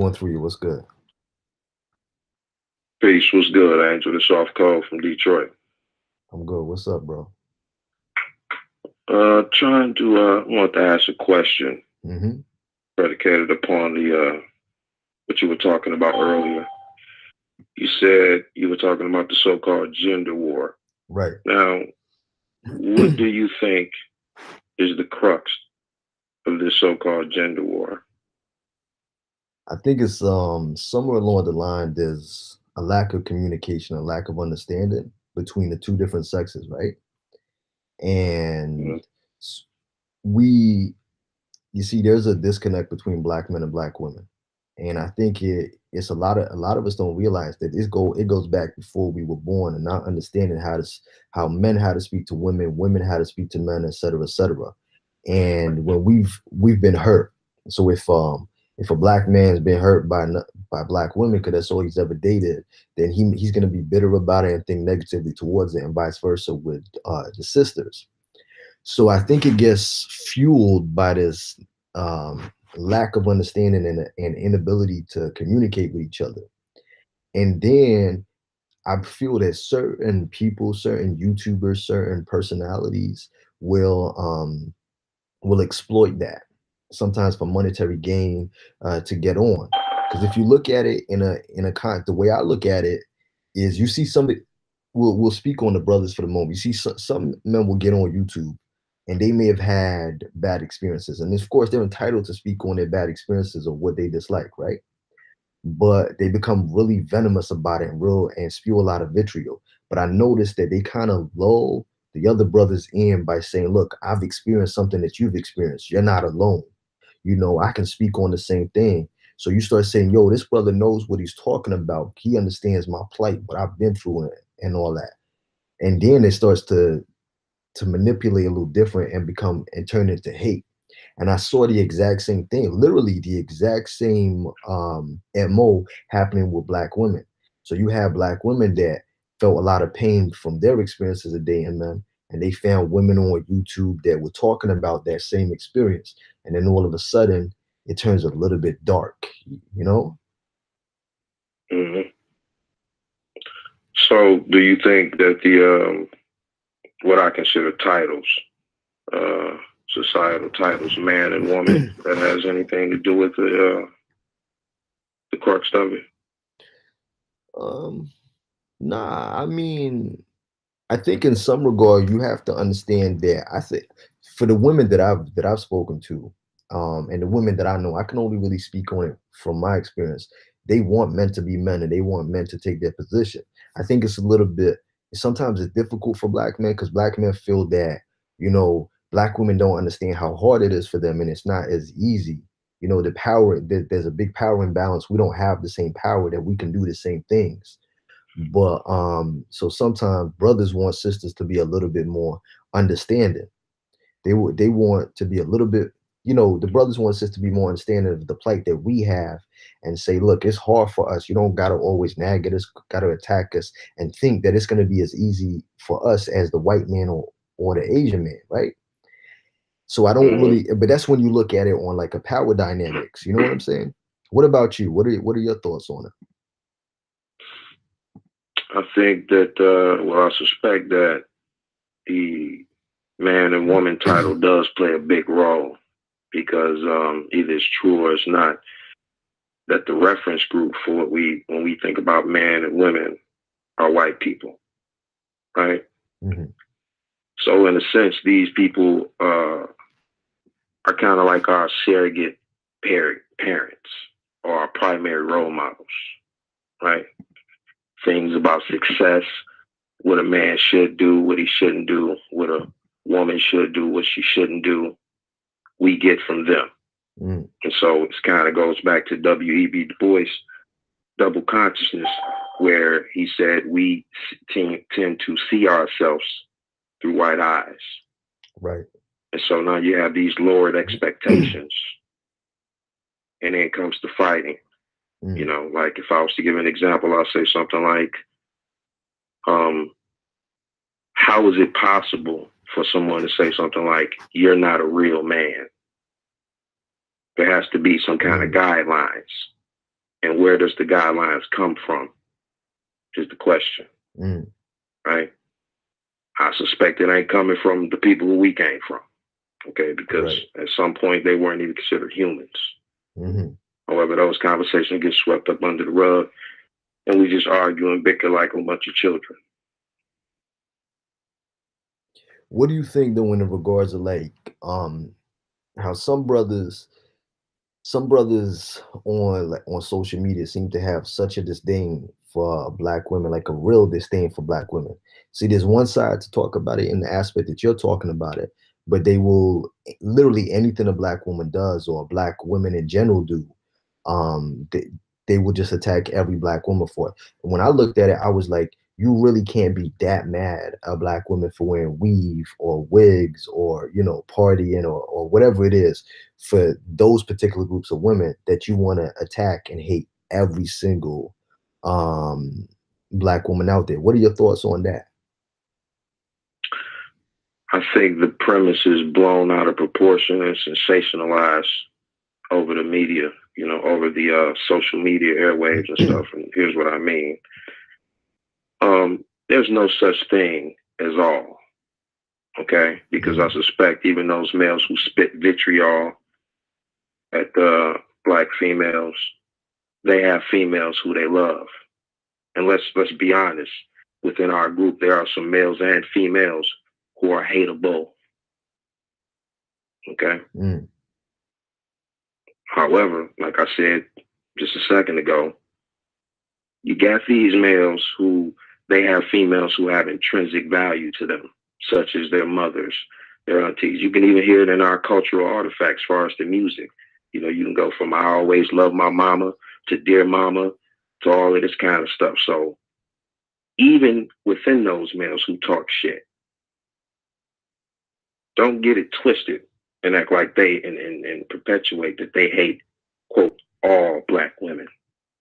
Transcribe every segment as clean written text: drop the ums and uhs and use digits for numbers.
going through you? What's good? Peace, what's good, Angel? The soft code from Detroit. I'm good. What's up, bro? Trying to want to ask a question Mm-hmm. predicated upon the what you were talking about earlier. You said you were talking about the so-called gender war. Right. Now, what do you think is the crux of this so-called gender war? I think it's somewhere along the line there's a lack of communication, a lack of understanding between the two different sexes, right? Mhm. And s- we you see there's a disconnect between black men and black women. And I think it's a lot of us don't realize that it goes back before we were born and not understanding how men how to speak to women, women how to speak to men, et cetera, et cetera. And when we've been hurt. So if a black man's been hurt by black women because that's all he's ever dated, then he's gonna be bitter about it and think negatively towards it, and vice versa with the sisters. So I think it gets fueled by this lack of understanding and inability to communicate with each other. And then I feel that certain people, certain YouTubers, certain personalities will exploit that sometimes for monetary gain to get on. Because if you look at it the way I look at it is you see somebody. We'll speak on the brothers for the moment. You see, some men will get on YouTube, and they may have had bad experiences, and of course they're entitled to speak on their bad experiences or what they dislike, right? But they become really venomous about it and spew a lot of vitriol. But I noticed that they kind of lull the other brothers in by saying, "Look, I've experienced something that you've experienced. You're not alone. I can speak on the same thing." So you start saying, "Yo, this brother knows what he's talking about. He understands my plight, what I've been through, and all that." And then it starts to manipulate a little different and become and turn into hate. And I saw the exact same thing, literally the exact same MO happening with black women. So you have black women that felt a lot of pain from their experiences of dating men, and they found women on YouTube that were talking about that same experience. And then all of a sudden, it turns a little bit dark, you know? hmm So, do you think that the what I consider titles, uh, societal titles, man and woman, that has anything to do with the crux of it? um, nah, I mean, I think in some regard you have to understand that I think for the women that I've spoken to, and the women that I know, I can only really speak on it from my experience. They want men to be men and they want men to take their position. I think it's a little bit sometimes it's difficult for black men because black men feel that, black women don't understand how hard it is for them and it's not as easy. The power there's a big power imbalance. We don't have the same power that we can do the same things. But so sometimes brothers want sisters to be a little bit more understanding. They want to be a little bit, the brothers want sisters to be more understanding of the plight that we have and say, look, it's hard for us. You don't gotta always nag at us, gotta attack us, and think that it's gonna be as easy for us as the white man or the Asian man, right? So I don't hmm really, but that's when you look at it on like a power dynamics. You know what I'm saying? What about you? What are your thoughts on it? I think that, well, I suspect that the man and woman title does play a big role because either it's true or it's not that the reference group for what when we think about man and women are white people, right? Hmm. So in a sense, these people are kind of like our surrogate parents or our primary role models, right? Things about success, what a man should do, what he shouldn't do, what a woman should do, what she shouldn't do, we get from them. Mm, And so it kind of goes back to W.E.B. Du Bois' double consciousness, where he said we tend to see ourselves through white eyes. right. And so now you have these lowered expectations, and then it comes to fighting. Mm, Like if I was to give an example, I'll say something like, um, how is it possible for someone to say something like, you're not a real man? There has to be some kind of mm, guidelines. and where does the guidelines come from is the question, Mm. right? I suspect it ain't coming from the people who we came from, okay? Because Right. at some point they weren't even considered humans. Mm-hmm. However, those conversations get swept up under the rug, and we just argue and bicker like a bunch of children. What do you think though in regards to like how some brothers on like on social media seem to have such a disdain for black women, like a real disdain for black women. See, there's one side to talk about it in the aspect that you're talking about it, but they will literally anything a black woman does or black women in general do, they will just attack every black woman for it. And when I looked at it, I was like, you really can't be that mad at black women for wearing weave or wigs or partying or whatever it is for those particular groups of women that you want to attack and hate every single um black woman out there. What are your thoughts on that? I think the premise is blown out of proportion and sensationalized over the media, over the social media airwaves and stuff. And here's what I mean. There's no such thing as all, okay? Because I suspect even those males who spit vitriol at the black females, they have females who they love. And let's be honest, within our group, there are some males and females who are hateable, okay? Mm. However, like I said just a second ago, you got these males who they have females who have intrinsic value to them, such as their mothers, their aunties. You can even hear it in our cultural artifacts as far as the music. You can go from I always love my mama to dear mama to all of this kind of stuff. So even within those males who talk shit, don't get it twisted and act like they and perpetuate that they hate, quote, all black women,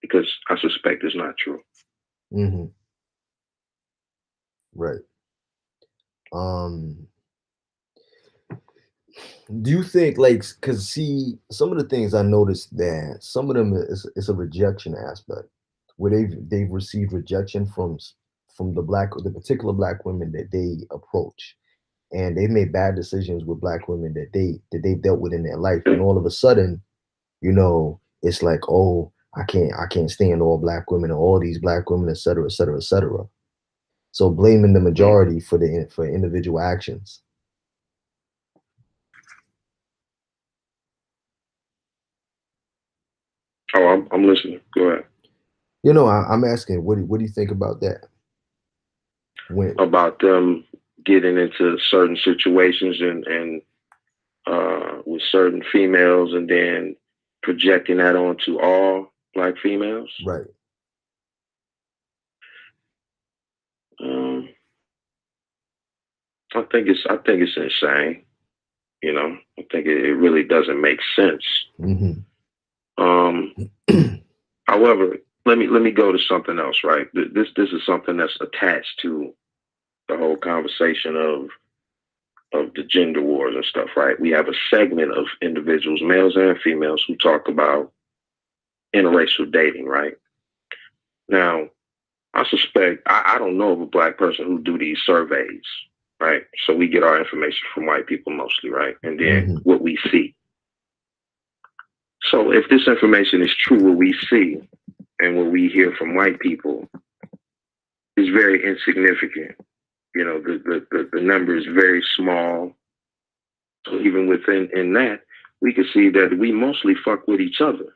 because I suspect it's not true. Hmm. Right. Um, do you think like because see some of the things I noticed that some of them is a rejection aspect where they've received rejection from the particular black women that they approach, and they've made bad decisions with black women that they've dealt with in their life, and all of a sudden, it's like, oh, I can't stand all black women or all these black women, et cetera, et cetera, et cetera. So blaming the majority for individual actions. Oh, I'm listening. Go ahead. I'm asking, what do you think about that? When About them getting into certain situations and with certain females and then projecting that onto all black females. Right. Um, I think it's insane. I think it really doesn't make sense. Hmm. Um, However, let me go to something else. Right, this is something that's attached to the whole conversation of the gender wars and stuff. Right, we have a segment of individuals, males and females, who talk about interracial dating. Right now, I suspect I don't know of a black person who do these surveys. Right, so we get our information from white people mostly. Right, and then Hmm. what we see. So if this information is true, what we see and what we hear from white people is very insignificant. The number is very small. So even within in that, we can see that we mostly fuck with each other.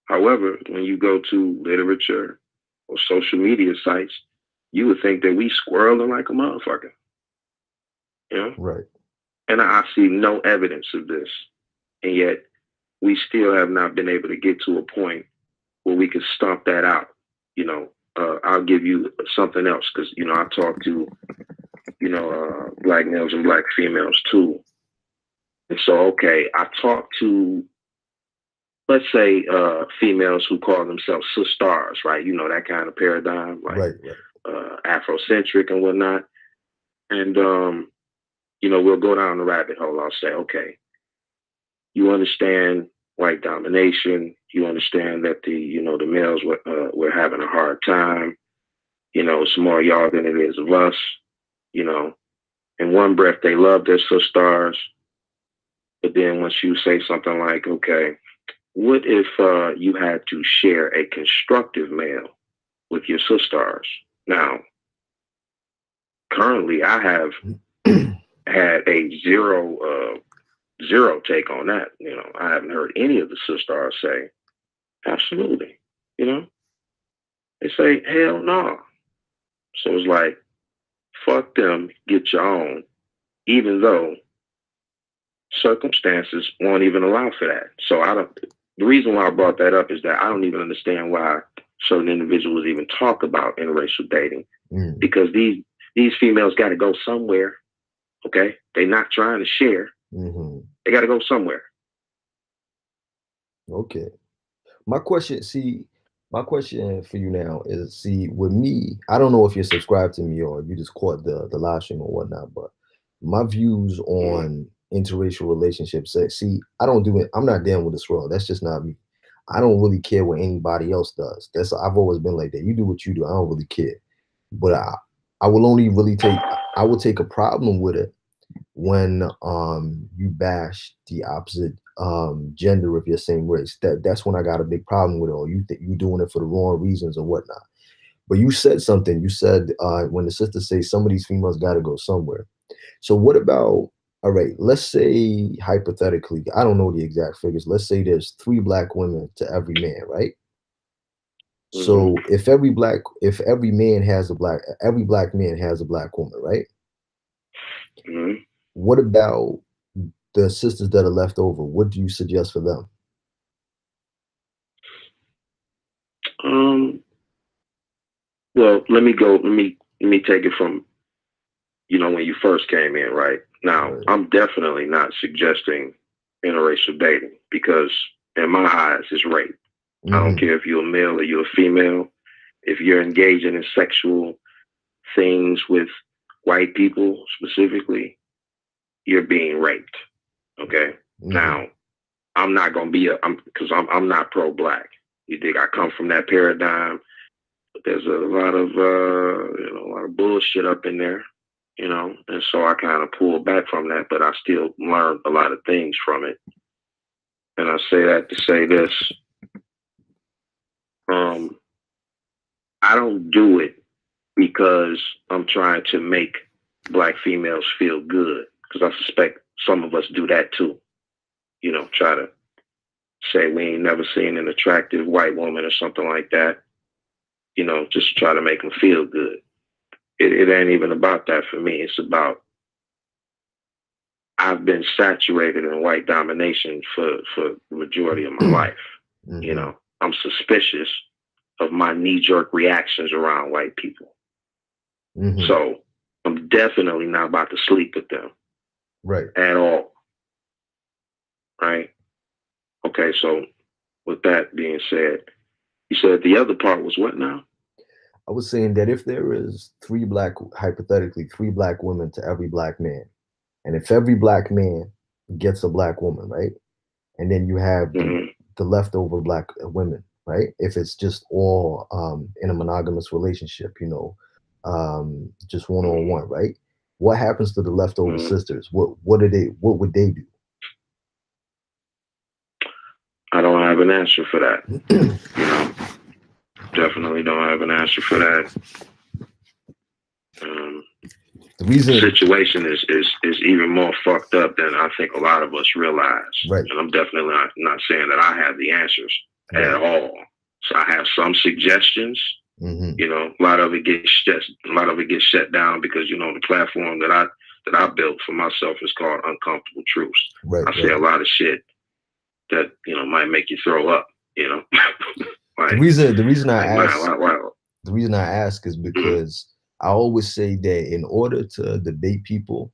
However, when you go to literature or social media sites, you would think that we squirreling like a motherfucker. You know? Right. And I see no evidence of this. And yet we still have not been able to get to a point where we can stomp that out. I'll give you something else because I talk to black males and black females too, and so okay, I talk to let's say females who call themselves sisters, right? That kind of paradigm, like Right. Right. Afrocentric and whatnot, and we'll go down the rabbit hole. I'll say, okay, you understand white domination. You understand that the males were having a hard time. It's more y'all than it is of us. You know, in one breath they love their sisters, but then once you say something like, okay, what if you had to share a constructive male with your sisters? Now, currently, I have had a zero take on that. I haven't heard any of the sisters say absolutely. You know, they say hell no. So it's like fuck them, get your own, even though circumstances won't even allow for that. So I don't. The reason why I brought that up is that I don't even understand why certain individuals even talk about interracial dating, because these females got to go somewhere. Okay, they're not trying to share. They got to go somewhere. Okay. My question for you now is, see, with me, I don't know if you're subscribed to me or you just caught the live stream or whatnot, but my views on interracial relationships, see, I'm not down with this world. That's just not me. I don't really care what anybody else does. I've always been like that. You do what you do. I don't really care. But I will only really I will take a problem with it when you bash the opposite gender of your same race. That's when I got a big problem with it, or you think you doing it for the wrong reasons or whatnot. But you said something. You said when the sister says some of these females got to go somewhere. So what about, all right, let's say hypothetically, I don't know the exact figures. Let's say there's 3 black women to every man, right? So if every black man has every black man has a black woman, right? What about the sisters that are left over? What do you suggest for them? Well, let me take it from when you first came in, right? Now, Right. I'm definitely not suggesting interracial dating, because in my eyes it's rape. I don't care if you're a male or you're a female. If you're engaging in sexual things with white people specifically, you're being raped. Okay. Now, I'm not gonna be because I'm not pro-black. You dig? I come from that paradigm. But there's a lot of bullshit up in there, and so I kind of pulled back from that, but I still learned a lot of things from it. And I say that to say this: I don't do it because I'm trying to make black females feel good, because I suspect some of us do that too. Try to say we ain't never seen an attractive white woman or something like that. Just try to make them feel good. It ain't even about that for me. It's about, I've been saturated in white domination for the majority of my life. I'm suspicious of my knee-jerk reactions around white people. So I'm definitely not about to sleep with them. Right. At all. Right? Okay, so with that being said, you said the other part was what now? I was saying that if there is hypothetically, 3 black women to every black man, and if every black man gets a black woman, right? And then you have the leftover black women, right? If it's just all in a monogamous relationship, just one-on-one, right? What happens to the leftover sisters? What would they do? I don't have an answer for that. Definitely don't have an answer for that. The situation is even more fucked up than I think a lot of us realize. Right. And I'm definitely not saying that I have the answers at all. So I have some suggestions. A lot of it gets shut down because the platform that I built for myself is called Uncomfortable Truths. Right, I say a lot of shit that might make you throw up. Like, the reason I like, ask the reason I ask is because I always say that in order to debate people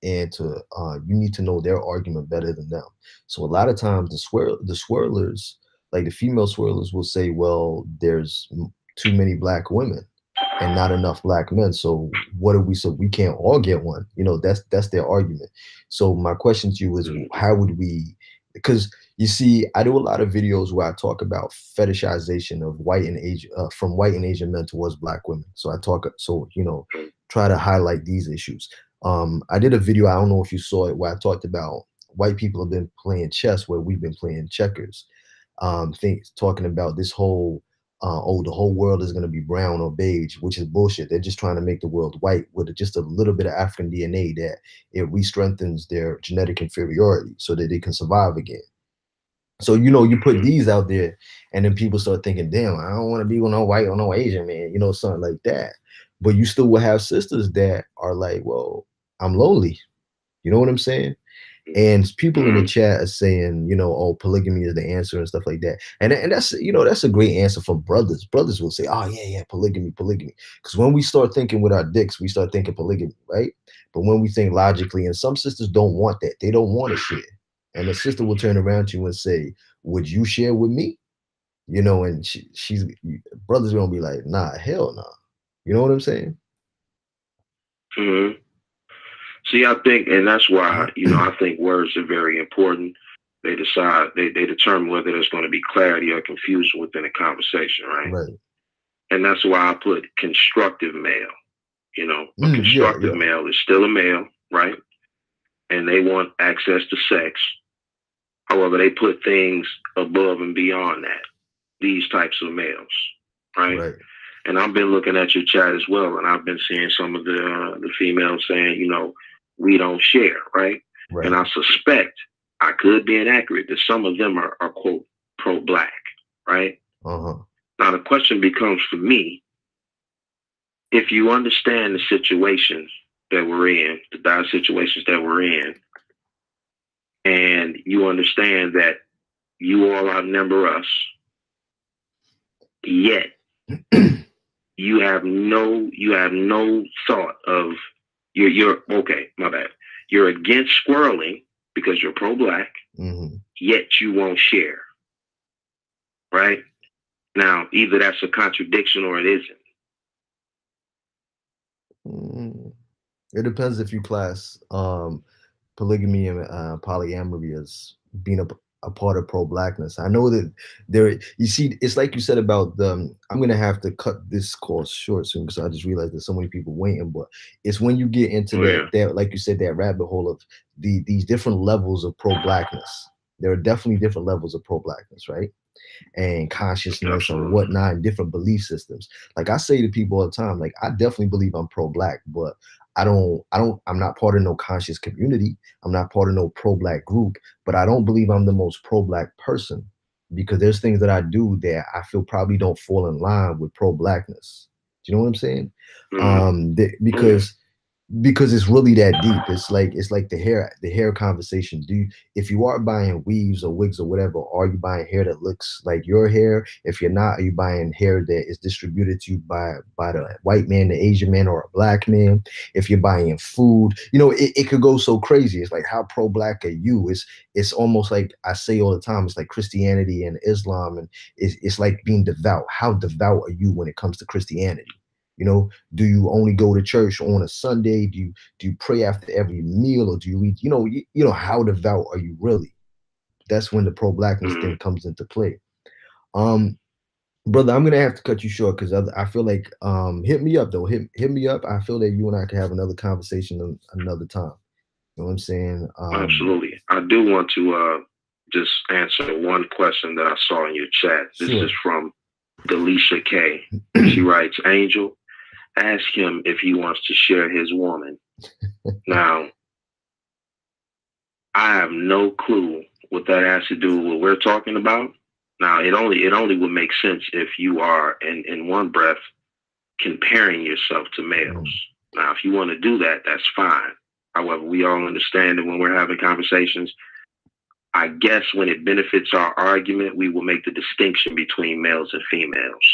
and to you need to know their argument better than them. So a lot of times the swirlers, like the female swirlers, will say, well, there's too many black women and not enough black men. So so we can't all get one. That's their argument. So my question to you is, how would we, because You see, I do a lot of videos where I talk about fetishization of white and Asian, from white and Asian men towards black women. So I talk, so try to highlight these issues. I did a video, I don't know if you saw it, where I talked about white people have been playing chess where we've been playing checkers. Talking about this whole, oh, the whole world is going to be brown or beige, which is bullshit. They're just trying to make the world white with just a little bit of African DNA that it re-strengthens their genetic inferiority so that they can survive again. So, you put these out there and then people start thinking, damn, I don't want to be with no white or no Asian man, something like that. But you still will have sisters that are like, well, I'm lonely. You know what I'm saying? And people in the chat are saying, oh, polygamy is the answer and stuff like that. And that's, that's a great answer for brothers. Brothers will say, oh, yeah, polygamy, polygamy. Because when we start thinking with our dicks, we start thinking polygamy, right? But when we think logically, and some sisters don't want that. They don't want to share. And the sister will turn around to you and say, would you share with me? And she's brothers gonna be like, nah, hell nah. You know what I'm saying? Mm-hmm. See, I think, and that's why, I think words are very important. They determine whether there's going to be clarity or confusion within a conversation, right? Right. And that's why I put constructive male. A constructive male is still a male, right? And they want access to sex. However, they put things above and beyond that. These types of males, right? And I've been looking at your chat as well, and I've been seeing some of the females saying, we don't share, right? And I suspect, I could be inaccurate, that some of them are quote, pro-black, right? Now, the question becomes for me, if you understand the situations that we're in, the dire situations that we're in, and you understand that you all outnumber us, yet you have no thought of you're okay, my bad. You're against squirreling because you're pro-black, yet you won't share. Right? Now, either that's a contradiction or it isn't. It depends if you class polygamy and polyamory as being a part of pro-blackness. I know that you see, it's like you said about I'm gonna have to cut this course short soon because I just realized there's so many people waiting. But it's when you get into that, like you said, that rabbit hole of these different levels of pro-blackness. There are definitely different levels of pro-blackness, right? And consciousness and whatnot, and different belief systems. Like I say to people all the time, like I definitely believe I'm pro-black, but I'm not part of no conscious community. I'm not part of no pro-black group, but I don't believe I'm the most pro-black person because there's things that I do that I feel probably don't fall in line with pro-blackness. Do you know what I'm saying? Because it's really that deep. It's like the hair conversation. If you are buying weaves or wigs or whatever, are you buying hair that looks like your hair? If you're not, are you buying hair that is distributed to you by the white man, the Asian man, or a black man? If you're buying food, it could go so crazy. It's like, how pro-black are you? It's almost like I say all the time, it's like Christianity and Islam, and it's like being devout. How devout are you when it comes to Christianity? Do you only go to church on a Sunday? Do you pray after every meal, or do you read? How devout are you really? That's when the pro-blackness thing comes into play. Brother, I'm gonna have to cut you short because I feel like hit me up though. Hit me up. I feel that you and I can have another conversation another time. You know what I'm saying? Absolutely. I do want to just answer one question that I saw in your chat. This is from Delisha K. She writes, Angel, ask him if he wants to share his woman. Now, I have no clue what that has to do with what we're talking about. Now, it only would make sense if you are in one breath comparing yourself to males. Now, if you want to do that, that's fine. However, we all understand that when we're having conversations, I guess when it benefits our argument, we will make the distinction between males and females,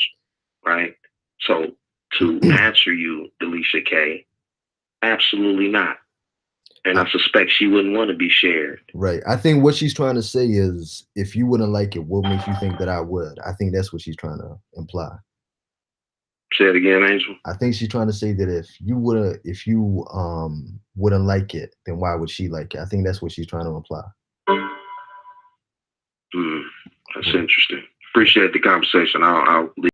right? So to answer you, Delisha K, absolutely not. And I suspect she wouldn't want to be shared. Right. I think what she's trying to say is, if you wouldn't like it, what makes you think that I would? I think that's what she's trying to imply. Say it again, Angel. I think she's trying to say that if you wouldn't like it, then why would she like it? I think that's what she's trying to imply. That's interesting. Appreciate the conversation. I'll leave.